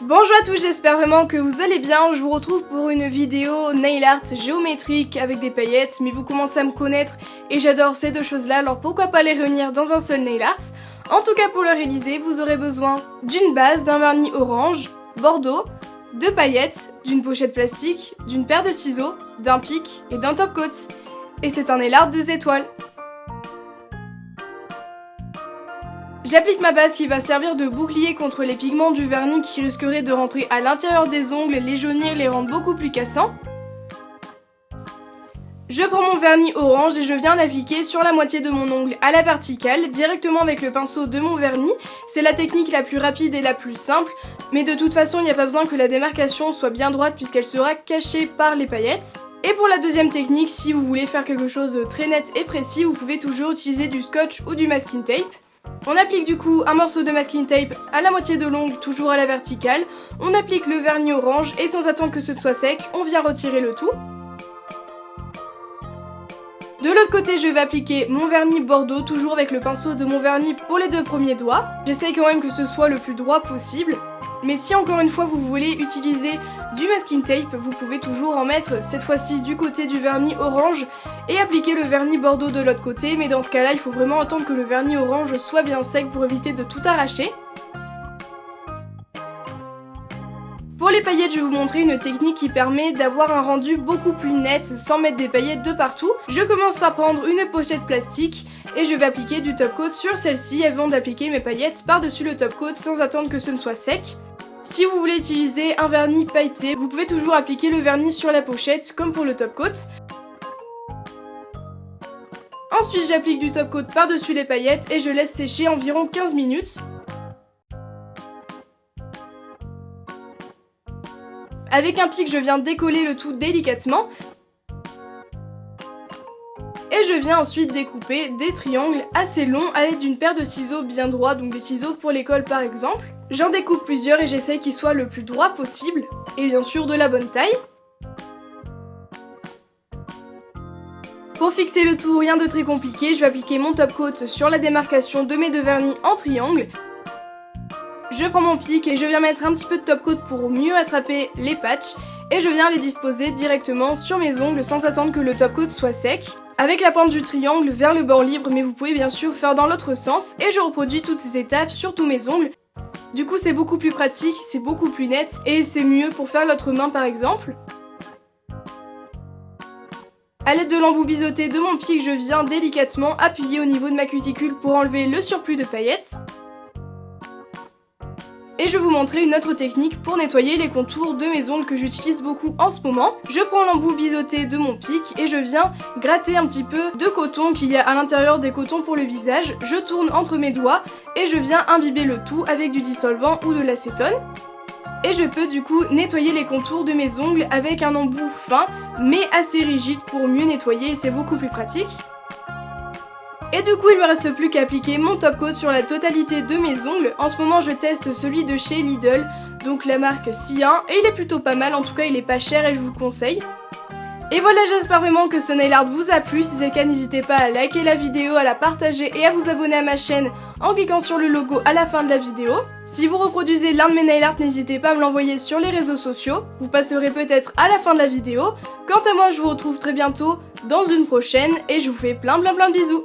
Bonjour à tous, j'espère vraiment que vous allez bien. Je vous retrouve pour une vidéo nail art géométrique avec des paillettes, mais vous commencez à me connaître et j'adore ces deux choses-là, alors pourquoi pas les réunir dans un seul nail art. En tout cas, pour le réaliser, vous aurez besoin d'une base, d'un vernis orange, bordeaux, de paillettes, d'une pochette plastique, d'une paire de ciseaux, d'un pic et d'un top coat. Et c'est un nail art 2 étoiles. J'applique ma base qui va servir de bouclier contre les pigments du vernis qui risqueraient de rentrer à l'intérieur des ongles, les jaunir, les rendre beaucoup plus cassants. Je prends mon vernis orange et je viens l'appliquer sur la moitié de mon ongle à la verticale, directement avec le pinceau de mon vernis. C'est la technique la plus rapide et la plus simple, mais de toute façon il n'y a pas besoin que la démarcation soit bien droite puisqu'elle sera cachée par les paillettes. Et pour la deuxième technique, si vous voulez faire quelque chose de très net et précis, vous pouvez toujours utiliser du scotch ou du masking tape. On applique du coup un morceau de masking tape à la moitié de l'ongle, toujours à la verticale. On applique le vernis orange et sans attendre que ce soit sec, on vient retirer le tout. De l'autre côté, je vais appliquer mon vernis bordeaux, toujours avec le pinceau de mon vernis pour les deux premiers doigts. J'essaye quand même que ce soit le plus droit possible. Mais si encore une fois vous voulez utiliser du masking tape, vous pouvez toujours en mettre cette fois-ci du côté du vernis orange et appliquer le vernis bordeaux de l'autre côté, mais dans ce cas-là il faut vraiment attendre que le vernis orange soit bien sec pour éviter de tout arracher. Pour les paillettes, je vais vous montrer une technique qui permet d'avoir un rendu beaucoup plus net sans mettre des paillettes de partout. Je commence par prendre une pochette plastique et je vais appliquer du top coat sur celle-ci avant d'appliquer mes paillettes par-dessus le top coat sans attendre que ce ne soit sec. Si vous voulez utiliser un vernis pailleté, vous pouvez toujours appliquer le vernis sur la pochette comme pour le top coat. Ensuite, j'applique du top coat par-dessus les paillettes et je laisse sécher environ 15 minutes. Avec un pic, je viens décoller le tout délicatement. Et je viens ensuite découper des triangles assez longs à l'aide d'une paire de ciseaux bien droits, donc des ciseaux pour l'école par exemple. J'en découpe plusieurs et j'essaye qu'ils soient le plus droit possible, et bien sûr de la bonne taille. Pour fixer le tout, rien de très compliqué, je vais appliquer mon top coat sur la démarcation de mes deux vernis en triangle. Je prends mon pic et je viens mettre un petit peu de top coat pour mieux attraper les patchs, et je viens les disposer directement sur mes ongles sans attendre que le top coat soit sec, avec la pointe du triangle vers le bord libre, mais vous pouvez bien sûr faire dans l'autre sens, et je reproduis toutes ces étapes sur tous mes ongles. Du coup c'est beaucoup plus pratique, c'est beaucoup plus net, et c'est mieux pour faire l'autre main par exemple. A l'aide de l'embout biseauté de mon pic, je viens délicatement appuyer au niveau de ma cuticule pour enlever le surplus de paillettes. Et je vais vous montrer une autre technique pour nettoyer les contours de mes ongles que j'utilise beaucoup en ce moment. Je prends l'embout biseauté de mon pic et je viens gratter un petit peu de coton qu'il y a à l'intérieur des cotons pour le visage. Je tourne entre mes doigts et je viens imbiber le tout avec du dissolvant ou de l'acétone. Et je peux du coup nettoyer les contours de mes ongles avec un embout fin mais assez rigide pour mieux nettoyer et c'est beaucoup plus pratique. Et du coup il me reste plus qu'à appliquer mon top coat sur la totalité de mes ongles. En ce moment je teste celui de chez Lidl, donc la marque C1, et il est plutôt pas mal, en tout cas il est pas cher et je vous le conseille. Et voilà, j'espère vraiment que ce nail art vous a plu. Si c'est le cas, n'hésitez pas à liker la vidéo, à la partager et à vous abonner à ma chaîne en cliquant sur le logo à la fin de la vidéo. Si vous reproduisez l'un de mes nail art, n'hésitez pas à me l'envoyer sur les réseaux sociaux. Vous passerez peut-être à la fin de la vidéo. Quant à moi, je vous retrouve très bientôt dans une prochaine et je vous fais plein de bisous.